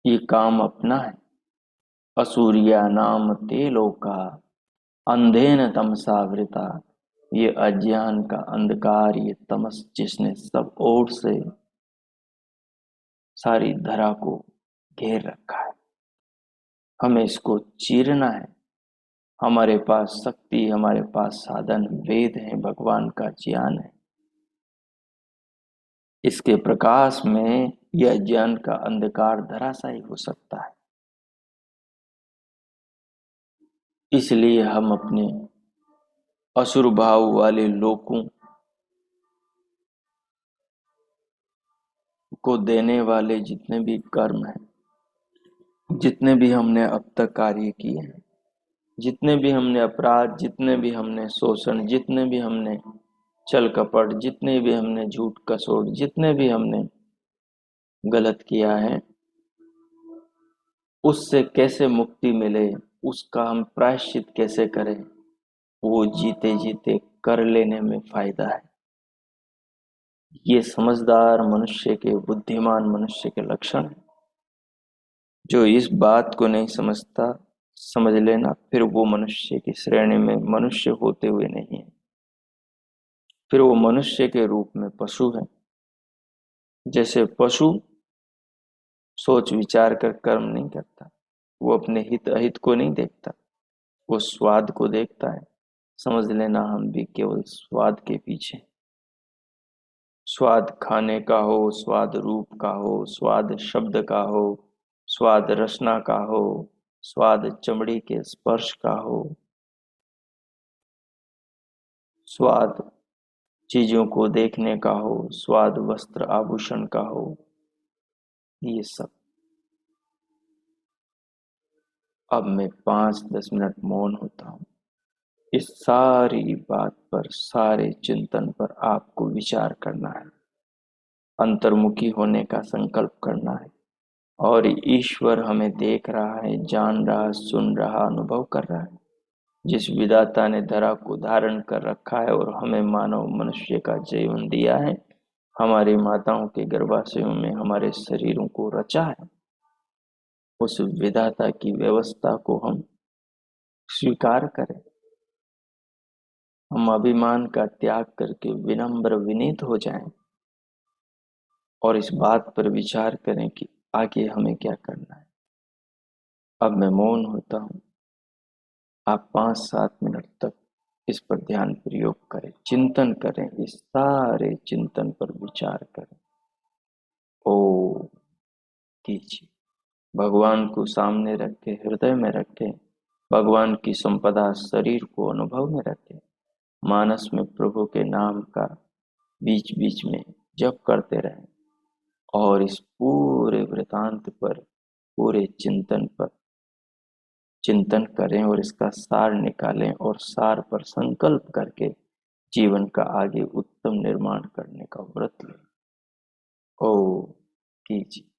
ये काम अपना है। असूर्या नाम ते लोका अंधेन तमसावृता। ये अज्ञान का अंधकार, ये तमस जिसने सब ओर से सारी धरा को घेर रखा है, हमें इसको चीरना है। हमारे पास शक्ति, हमारे पास साधन वेद है, भगवान का ज्ञान है। इसके प्रकाश में यह ज्ञान का अंधकार धराशायी हो सकता है। इसलिए हम अपने असुर भाव वाले लोगों को देने वाले जितने भी कर्म हैं, जितने भी हमने अब तक कार्य किए हैं, जितने भी हमने अपराध, जितने भी हमने शोषण, जितने भी हमने छल कपट, जितने भी हमने झूठ कसोट, जितने भी हमने गलत किया है, उससे कैसे मुक्ति मिले, उसका हम प्रायश्चित कैसे करें, वो जीते जीते कर लेने में फायदा है। ये समझदार मनुष्य के, बुद्धिमान मनुष्य के लक्षण है। जो इस बात को नहीं समझता, समझ लेना फिर वो मनुष्य की श्रेणी में मनुष्य होते हुए नहीं है, फिर वो मनुष्य के रूप में पशु है। जैसे पशु सोच विचार कर कर्म नहीं करता, वो अपने हित अहित को नहीं देखता, वो स्वाद को देखता है। समझ लेना हम भी केवल स्वाद के पीछे। स्वाद खाने का हो, स्वाद रूप का हो, स्वाद शब्द का हो, स्वाद रसना का हो, स्वाद चमड़ी के स्पर्श का हो, स्वाद चीजों को देखने का हो, स्वाद वस्त्र आभूषण का हो, ये सब। अब मैं 5-10 मिनट मौन होता हूँ। इस सारी बात पर, सारे चिंतन पर आपको विचार करना है, अंतर्मुखी होने का संकल्प करना है। और ईश्वर हमें देख रहा है, जान रहा, सुन रहा, अनुभव कर रहा है। जिस विधाता ने धरा को धारण कर रखा है और हमें मानव मनुष्य का जीवन दिया है, हमारी माताओं के गर्भाशयों में हमारे शरीरों को रचा है, उस विधाता की व्यवस्था को हम स्वीकार करें। हम अभिमान का त्याग करके विनम्र विनीत हो जाएं और इस बात पर विचार करें कि आगे हमें क्या करना है। अब मैं मौन होता हूँ। आप 5-7 मिनट तक इस पर ध्यान प्रयोग करें, चिंतन करें, इस सारे चिंतन पर विचार करें। ओ कीजिए। भगवान को सामने रखे, हृदय में रखें, भगवान की संपदा शरीर को अनुभव में रखें, मानस में प्रभु के नाम का बीच बीच में जप करते रहें और इस पूरे वृतांत पर, पूरे चिंतन पर चिंतन करें और इसका सार निकालें और सार पर संकल्प करके जीवन का आगे उत्तम निर्माण करने का व्रत लें। ओ कीजिए।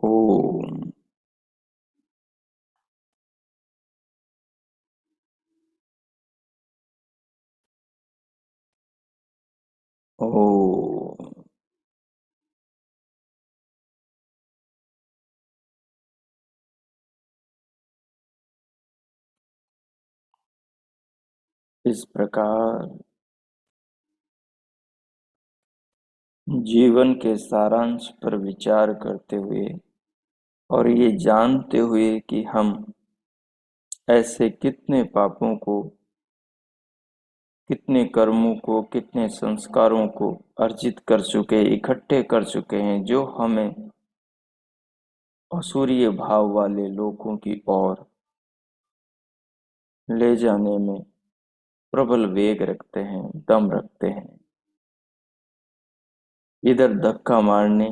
ओम। ओम। इस प्रकार जीवन के सारांश पर विचार करते हुए और ये जानते हुए कि हम ऐसे कितने पापों को, कितने कर्मों को, कितने संस्कारों को अर्जित कर चुके, इकट्ठे कर चुके हैं, जो हमें असुरीय भाव वाले लोगों की ओर ले जाने में प्रबल वेग रखते हैं, दम रखते हैं। इधर धक्का मारने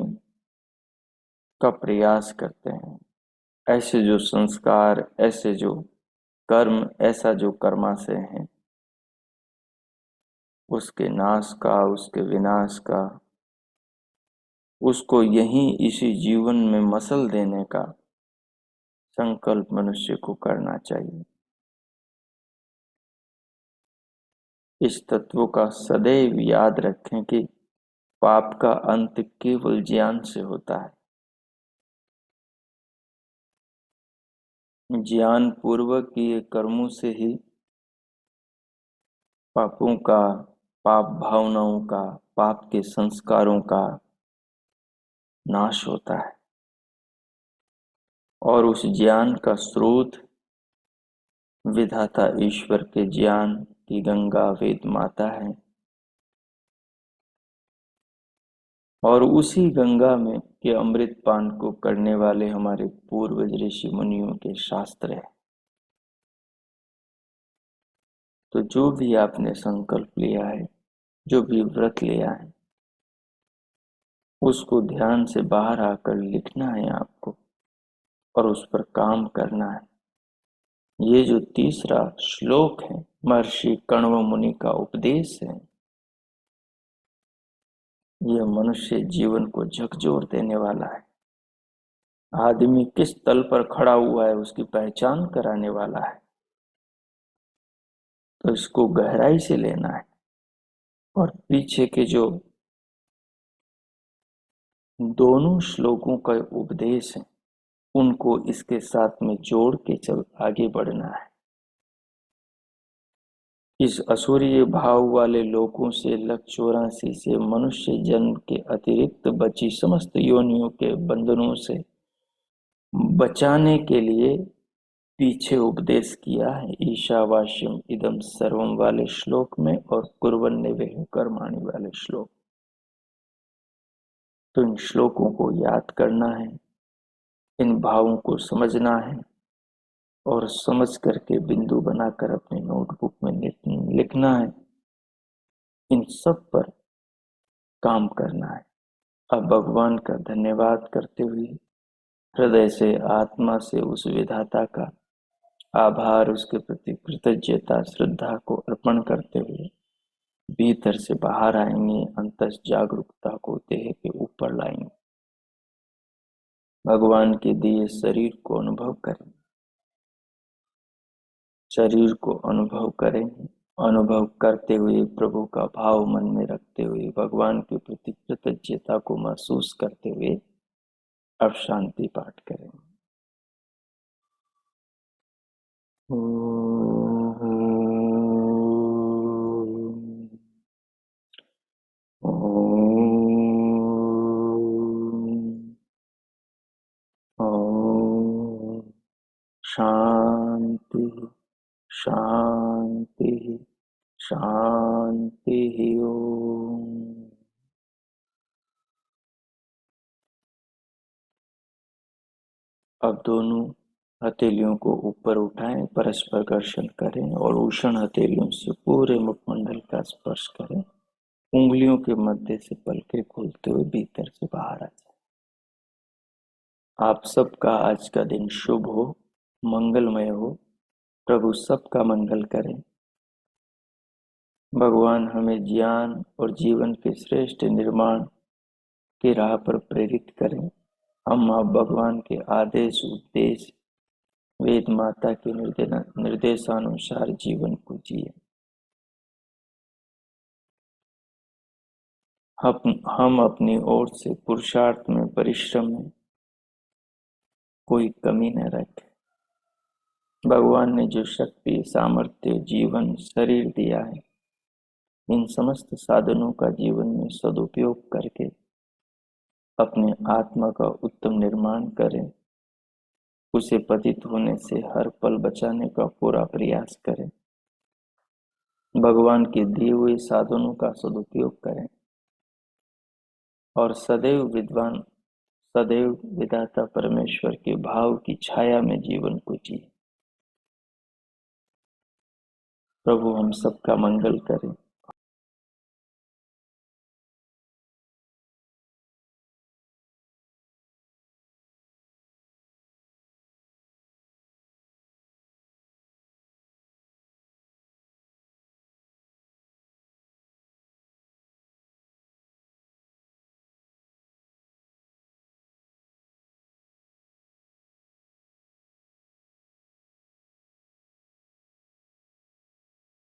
का प्रयास करते हैं। ऐसे जो संस्कार, ऐसे जो कर्म, ऐसा जो कर्माशय है, उसके नाश का, उसके विनाश का, उसको यहीं इसी जीवन में मसल देने का संकल्प मनुष्य को करना चाहिए। इस तत्व का सदैव याद रखें कि पाप का अंत केवल ज्ञान से होता है। ज्ञान पूर्वक किए कर्मों से ही पापों का, पाप भावनाओं का, पाप के संस्कारों का नाश होता है। और उस ज्ञान का स्रोत विधाता ईश्वर के ज्ञान की गंगा वेद माता है। और उसी गंगा में के अमृत पान को करने वाले हमारे पूर्वज ऋषि मुनियों के शास्त्र है। तो जो भी आपने संकल्प लिया है, जो भी व्रत लिया है, उसको ध्यान से बाहर आकर लिखना है आपको और उस पर काम करना है। ये जो तीसरा श्लोक है, महर्षि कण्व मुनि का उपदेश है, यह मनुष्य जीवन को झकझोर देने वाला है। आदमी किस तल पर खड़ा हुआ है उसकी पहचान कराने वाला है। तो इसको गहराई से लेना है। और पीछे के जो दोनों श्लोकों का उपदेश है, उनको इसके साथ में जोड़ के चल आगे बढ़ना है। इस असुरीय भाव वाले लोगों से, लक 84 से, मनुष्य जन्म के अतिरिक्त बची समस्त योनियों के बंधनों से बचाने के लिए पीछे उपदेश किया है ईशावास्यम इदम सर्वम वाले श्लोक में और कुर्वन्नेवेह कर्माणि वाले श्लोक। तो इन श्लोकों को याद करना है, इन भावों को समझना है और समझ करके बिंदु बनाकर अपनी नोटबुक में लिखना है। इन सब पर काम करना है। अब भगवान का धन्यवाद करते हुए, हृदय से, आत्मा से उस विधाता का आभार, उसके प्रति कृतज्ञता, श्रद्धा को अर्पण करते हुए भीतर से बाहर आएंगे, अंतस जागरूकता को देह के ऊपर लाएंगे, भगवान के दिए शरीर को अनुभव करें, शरीर को अनुभव करें, अनुभव करते हुए प्रभु का भाव मन में रखते हुए, भगवान के प्रति कृतज्ञता को महसूस करते हुए अब शांति पाठ करें। ओम शांति शांति शांति। ओम। अब दोनों हथेलियों को ऊपर उठाएं, परस्पर घर्षण करें और उष्ण हथेलियों से पूरे मुखमंडल का स्पर्श करें। उंगलियों के मध्य से पलके खोलते हुए भीतर से बाहर आ जाए। आप सबका आज का दिन शुभ हो, मंगलमय हो। प्रभु सबका मंगल करें। भगवान हमें ज्ञान और जीवन के श्रेष्ठ निर्माण की राह पर प्रेरित करें। हम आप भगवान के आदेश उपदेश वेद माता के निर्देशानुसार जीवन को जिए। हम अपनी ओर से पुरुषार्थ में परिश्रम में कोई कमी न रखें। भगवान ने जो शक्ति सामर्थ्य जीवन शरीर दिया है, इन समस्त साधनों का जीवन में सदुपयोग करके अपने आत्मा का उत्तम निर्माण करें। उसे पतित होने से हर पल बचाने का पूरा प्रयास करें। भगवान के दिए हुए साधनों का सदुपयोग करें और सदैव विधाता परमेश्वर के भाव की छाया में जीवन को जिए। प्रभु हम सबका मंगल करे।